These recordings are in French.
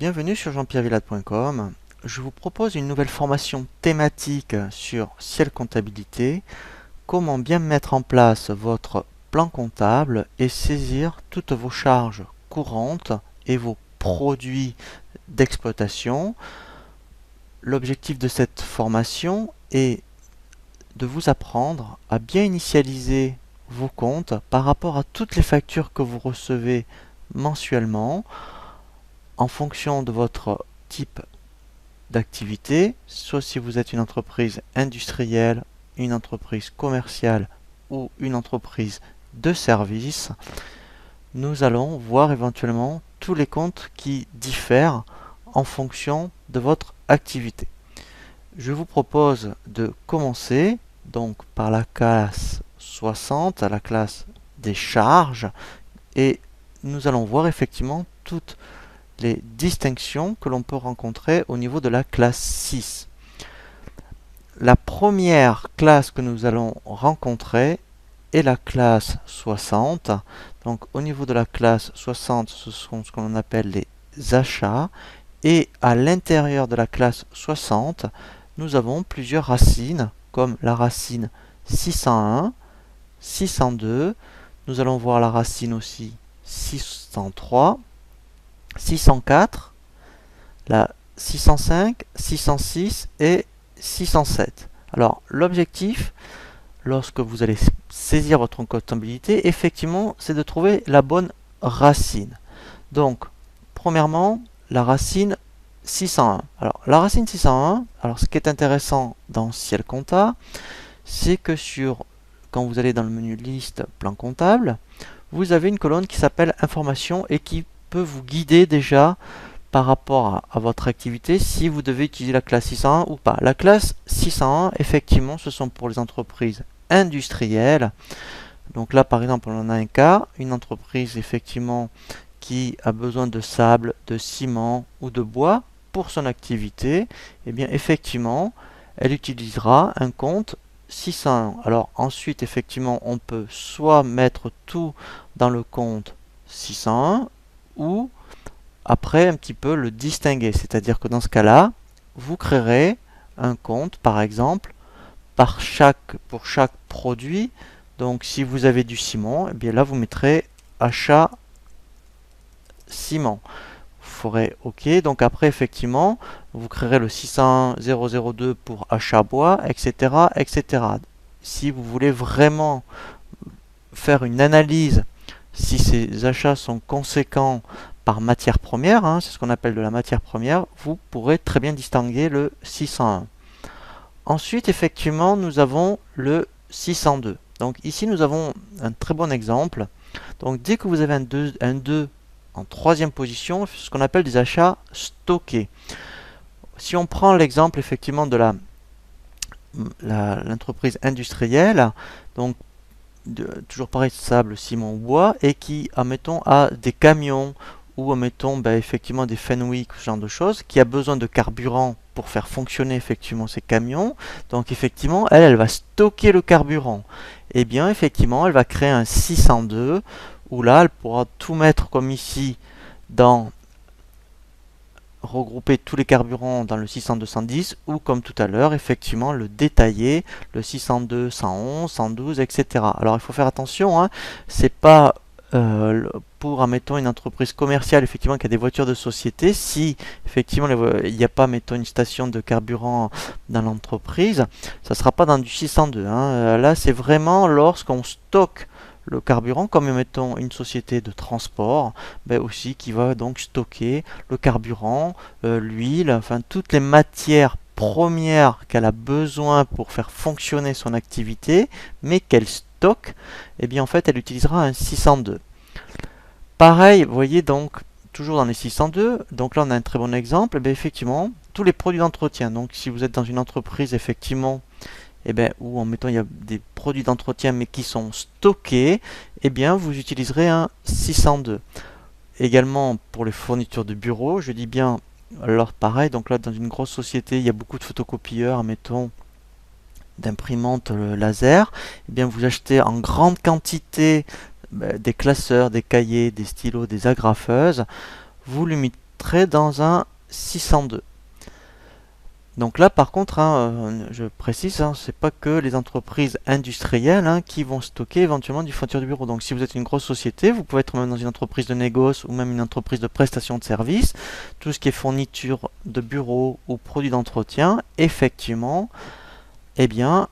Bienvenue sur jean-pierrevillade.com. Je vous propose une nouvelle formation thématique sur Ciel Comptabilité, comment bien mettre en place votre plan comptable et saisir toutes vos charges courantes et vos produits d'exploitation. L'objectif de cette formation est de vous apprendre à bien initialiser vos comptes par rapport à toutes les factures que vous recevez mensuellement en fonction de votre type d'activité, soit si vous êtes une entreprise industrielle, une entreprise commerciale ou une entreprise de service. Nous allons voir éventuellement tous les comptes qui diffèrent en fonction de votre activité. Je vous propose de commencer donc par la classe 60, la classe des charges, et nous allons voir effectivement toutes les distinctions que l'on peut rencontrer au niveau de la classe 6. La première classe que nous allons rencontrer est la classe 60. Donc au niveau de la classe 60, ce sont ce que l'on appelle les achats. Et à l'intérieur de la classe 60, nous avons plusieurs racines, comme la racine 601, 602. Nous allons voir la racine aussi 603. 604, la 605, 606 et 607. Alors l'objectif, lorsque vous allez saisir votre comptabilité, effectivement, c'est de trouver la bonne racine. Donc, premièrement, la racine 601. Alors, la racine 601, alors ce qui est intéressant dans Ciel Compta, c'est que quand vous allez dans le menu liste plan comptable, vous avez une colonne qui s'appelle information et qui peut vous guider déjà par rapport à votre activité si vous devez utiliser la classe 601 ou pas. La classe 601, effectivement, ce sont pour les entreprises industrielles. Donc là, par exemple, on en a un cas, une entreprise effectivement qui a besoin de sable, de ciment ou de bois pour son activité. Eh bien, effectivement, elle utilisera un compte 601. Alors ensuite, effectivement, on peut soit mettre tout dans le compte 601 ou après un petit peu le distinguer. C'est-à-dire que dans ce cas-là, vous créerez un compte, par exemple, pour chaque produit. Donc si vous avez du ciment, eh bien là vous mettrez achat ciment. Vous ferez OK. Donc après, effectivement, vous créerez le 601 002 pour achat bois, etc., etc. Si vous voulez vraiment faire une analyse si ces achats sont conséquents par matière première, c'est ce qu'on appelle de la matière première, vous pourrez très bien distinguer le 601. Ensuite, effectivement, nous avons le 602. Donc ici, nous avons un très bon exemple. Donc dès que vous avez un 2 en troisième position, ce qu'on appelle des achats stockés. Si on prend l'exemple effectivement de l'entreprise industrielle, donc toujours pareil, sable, ciment ou bois, et qui, admettons, a des camions ou, admettons, effectivement des Fenwick, ce genre de choses, qui a besoin de carburant pour faire fonctionner effectivement ces camions. Donc effectivement, elle va stocker le carburant. Et bien effectivement, elle va créer un 602, où là, elle pourra tout mettre comme ici, regrouper tous les carburants dans le 602-110 ou comme tout à l'heure, effectivement, le détailler, le 602, 111, 112, etc. Alors il faut faire attention, c'est pas pour, admettons, une entreprise commerciale effectivement qui a des voitures de société, si effectivement il n'y a pas, mettons, une station de carburant dans l'entreprise, ça ne sera pas dans du 602. Là, c'est vraiment lorsqu'on stocke le carburant, comme mettons une société de transport, aussi qui va donc stocker le carburant, l'huile, enfin toutes les matières premières qu'elle a besoin pour faire fonctionner son activité, mais qu'elle stocke, et bien en fait elle utilisera un 602. Pareil, vous voyez donc toujours dans les 602, donc là on a un très bon exemple, effectivement tous les produits d'entretien. Donc si vous êtes dans une entreprise effectivement où en mettant il y a des produits d'entretien mais qui sont stockés, vous utiliserez un 602. Également pour les fournitures de bureau, je dis bien, alors pareil, donc là dans une grosse société, il y a beaucoup de photocopieurs, mettons d'imprimantes laser, vous achetez en grande quantité des classeurs, des cahiers, des stylos, des agrafeuses, vous mettrai dans un 602. Donc là, par contre, je précise, c'est pas que les entreprises industrielles qui vont stocker éventuellement du fourniture de bureau. Donc si vous êtes une grosse société, vous pouvez être même dans une entreprise de négoce ou même une entreprise de prestation de services, tout ce qui est fourniture de bureau ou produits d'entretien, effectivement, eh bien,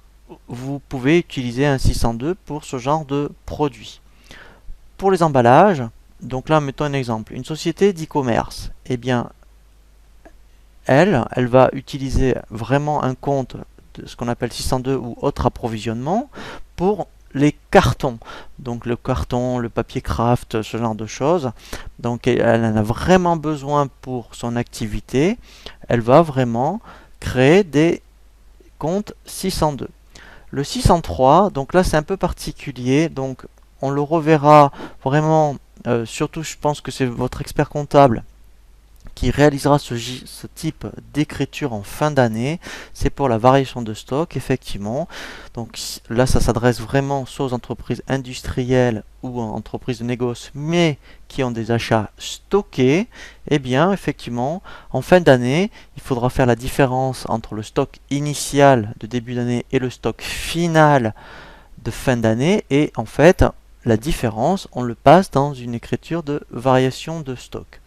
vous pouvez utiliser un 602 pour ce genre de produit. Pour les emballages, donc là, mettons un exemple, une société d'e-commerce, eh bien, elle va utiliser vraiment un compte de ce qu'on appelle 602 ou autre approvisionnement pour les cartons. Donc le carton, le papier craft, ce genre de choses. Donc elle en a vraiment besoin pour son activité. Elle va vraiment créer des comptes 602. Le 603, donc là c'est un peu particulier. Donc on le reverra vraiment, surtout je pense que c'est votre expert comptable qui réalisera ce type d'écriture en fin d'année. C'est pour la variation de stock, effectivement. Donc là, ça s'adresse vraiment soit aux entreprises industrielles ou aux entreprises de négoce, mais qui ont des achats stockés. Eh bien, effectivement, en fin d'année, il faudra faire la différence entre le stock initial de début d'année et le stock final de fin d'année. Et en fait, la différence, on le passe dans une écriture de variation de stock.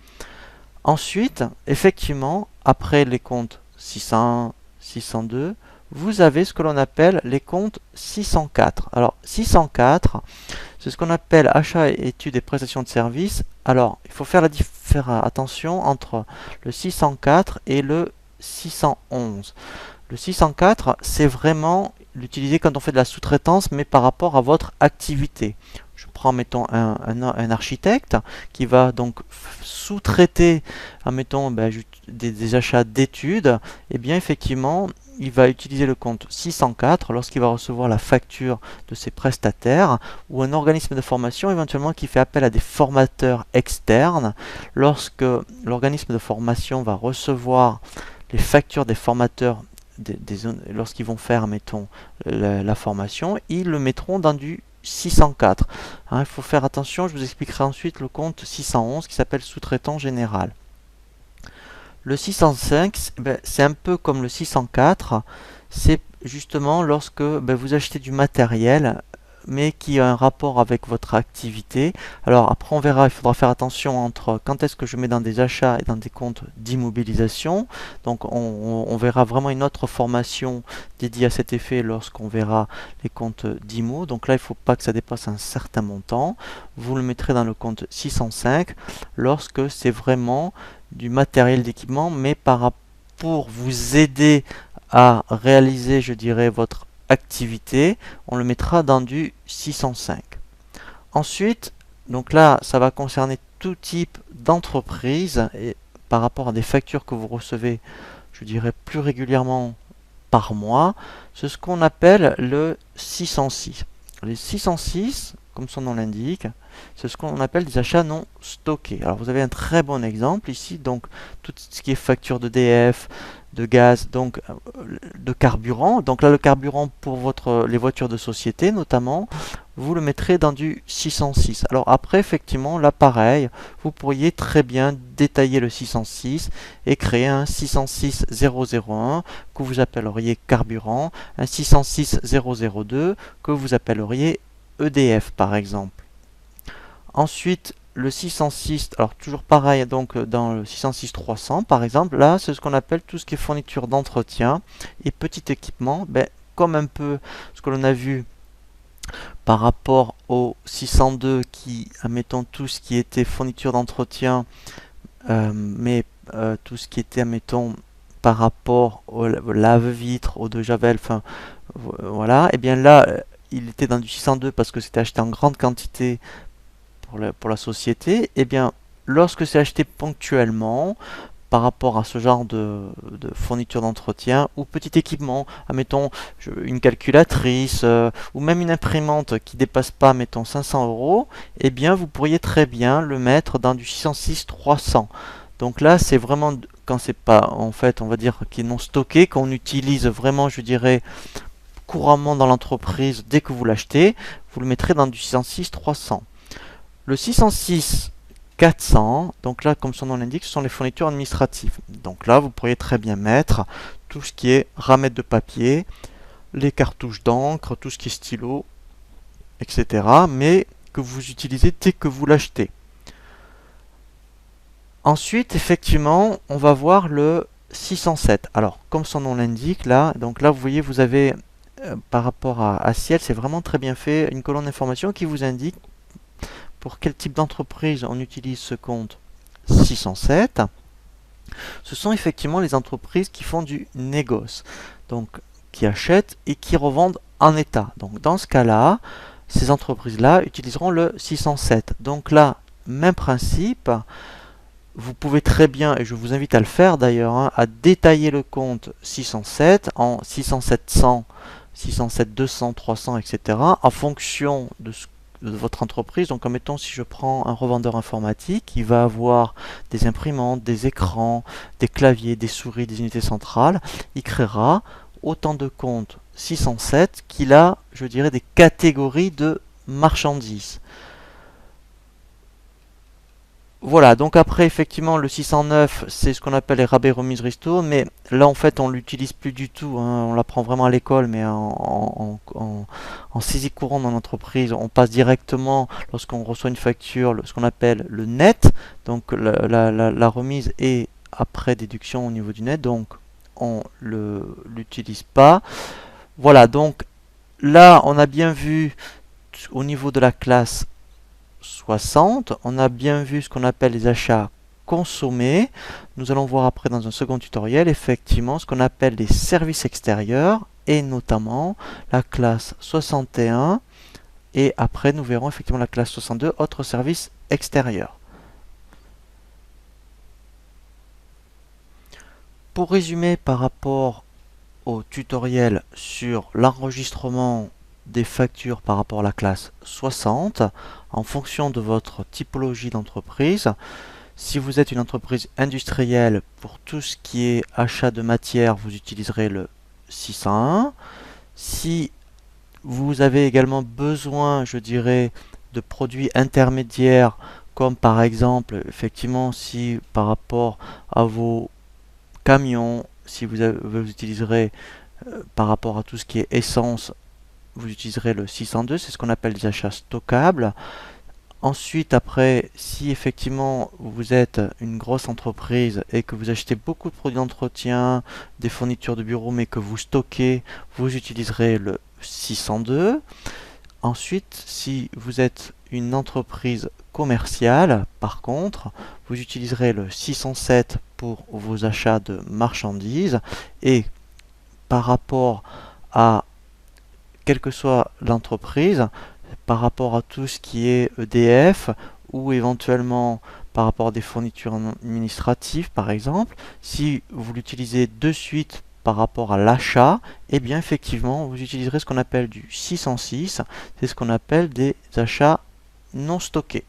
Ensuite, effectivement, après les comptes 601, 602, vous avez ce que l'on appelle les comptes 604. Alors, 604, c'est ce qu'on appelle achat, études et prestations de services. Alors, il faut faire attention entre le 604 et le 611. Le 604, c'est vraiment l'utiliser quand on fait de la sous-traitance, mais par rapport à votre activité. Je prends, mettons, un architecte qui va donc sous-traiter, mettons, des achats d'études. Et bien, effectivement, il va utiliser le compte 604 lorsqu'il va recevoir la facture de ses prestataires, ou un organisme de formation éventuellement qui fait appel à des formateurs externes. Lorsque l'organisme de formation va recevoir les factures des formateurs lorsqu'ils vont faire, mettons, la formation, ils le mettront dans du 604. Il faut faire attention, je vous expliquerai ensuite le compte 611 qui s'appelle sous-traitant général. Le 605, c'est un peu comme le 604, c'est justement lorsque vous achetez du matériel mais qui a un rapport avec votre activité. Alors après on verra, il faudra faire attention entre quand est-ce que je mets dans des achats et dans des comptes d'immobilisation. Donc on verra vraiment une autre formation dédiée à cet effet lorsqu'on verra les comptes d'IMO. Donc là il ne faut pas que ça dépasse un certain montant. Vous le mettrez dans le compte 605 lorsque c'est vraiment du matériel d'équipement, mais pour vous aider à réaliser, je dirais, votre activité, on le mettra dans du 605. Ensuite, donc là, ça va concerner tout type d'entreprise et par rapport à des factures que vous recevez, je dirais plus régulièrement par mois, c'est ce qu'on appelle le 606. Les 606, comme son nom l'indique, c'est ce qu'on appelle des achats non stockés. Alors vous avez un très bon exemple ici, donc tout ce qui est facture d'EDF, de gaz, donc de carburant. Donc là le carburant pour les voitures de société notamment, vous le mettrez dans du 606. Alors après effectivement là pareil, vous pourriez très bien détailler le 606 et créer un 606.001 que vous appelleriez carburant, un 606.002 que vous appelleriez EDF par exemple. Ensuite, le 606, alors toujours pareil, donc dans le 606-300 par exemple, là c'est ce qu'on appelle tout ce qui est fourniture d'entretien et petit équipement, comme un peu ce que l'on a vu par rapport au 602 qui, admettons, tout ce qui était fourniture d'entretien, mais tout ce qui était, admettons, par rapport au lave-vitre, eau de javel, enfin voilà, et bien là il était dans du 602 parce que c'était acheté en grande quantité pour la société. Et bien lorsque c'est acheté ponctuellement par rapport à ce genre de fourniture d'entretien ou petit équipement, admettons une calculatrice ou même une imprimante qui dépasse pas, mettons 500 €, et bien vous pourriez très bien le mettre dans du 606-300. Donc là c'est vraiment quand c'est pas, en fait on va dire qui est non stocké, qu'on utilise vraiment, je dirais, couramment dans l'entreprise. Dès que vous l'achetez, vous le mettrez dans du 606-300. Le 606 400. Donc là, comme son nom l'indique, ce sont les fournitures administratives. Donc là, vous pourriez très bien mettre tout ce qui est ramettes de papier, les cartouches d'encre, tout ce qui est stylo, etc. Mais que vous utilisez dès que vous l'achetez. Ensuite, effectivement, on va voir le 607. Alors, comme son nom l'indique, là, donc là, vous voyez, vous avez, par rapport à Ciel, c'est vraiment très bien fait, une colonne d'information qui vous indique pour quel type d'entreprise on utilise ce compte 607. Ce sont effectivement les entreprises qui font du négoce, donc qui achètent et qui revendent en état. Donc dans ce cas-là, ces entreprises-là utiliseront le 607. Donc là, même principe, vous pouvez très bien, et je vous invite à le faire d'ailleurs, hein, à détailler le compte 607 en 607 100, 607 200, 300, etc. en fonction de votre entreprise. Donc, admettons, si je prends un revendeur informatique, il va avoir des imprimantes, des écrans, des claviers, des souris, des unités centrales. Il créera autant de comptes 607 qu'il a, je dirais, des catégories de marchandises. Voilà, donc après, effectivement, le 609, c'est ce qu'on appelle les rabais remises ristournes, mais là, en fait, on l'utilise plus du tout, hein. On l'apprend vraiment à l'école, mais en saisie courante dans l'entreprise, on passe directement, lorsqu'on reçoit une facture, ce qu'on appelle le net, donc la remise est après déduction au niveau du net, donc on ne l'utilise pas. Voilà, donc là, on a bien vu au niveau de la classe 60, on a bien vu ce qu'on appelle les achats consommés. Nous allons voir après dans un second tutoriel effectivement ce qu'on appelle les services extérieurs et notamment la classe 61 et après nous verrons effectivement la classe 62, autres services extérieurs. Pour résumer par rapport au tutoriel sur l'enregistrement des factures par rapport à la classe 60 en fonction de votre typologie d'entreprise. Si vous êtes une entreprise industrielle, pour tout ce qui est achat de matière, vous utiliserez le 601. Si vous avez également besoin, je dirais, de produits intermédiaires, comme par exemple, effectivement, si par rapport à vos camions, si vous utiliserez par rapport à tout ce qui est essence, vous utiliserez le 602, c'est ce qu'on appelle des achats stockables. Ensuite, après, si effectivement vous êtes une grosse entreprise et que vous achetez beaucoup de produits d'entretien, des fournitures de bureau, mais que vous stockez, vous utiliserez le 602. Ensuite, si vous êtes une entreprise commerciale, par contre, vous utiliserez le 607 pour vos achats de marchandises et par rapport à quelle que soit l'entreprise, par rapport à tout ce qui est EDF ou éventuellement par rapport à des fournitures administratives par exemple, si vous l'utilisez de suite par rapport à l'achat, eh bien effectivement vous utiliserez ce qu'on appelle du 606, c'est ce qu'on appelle des achats non stockés.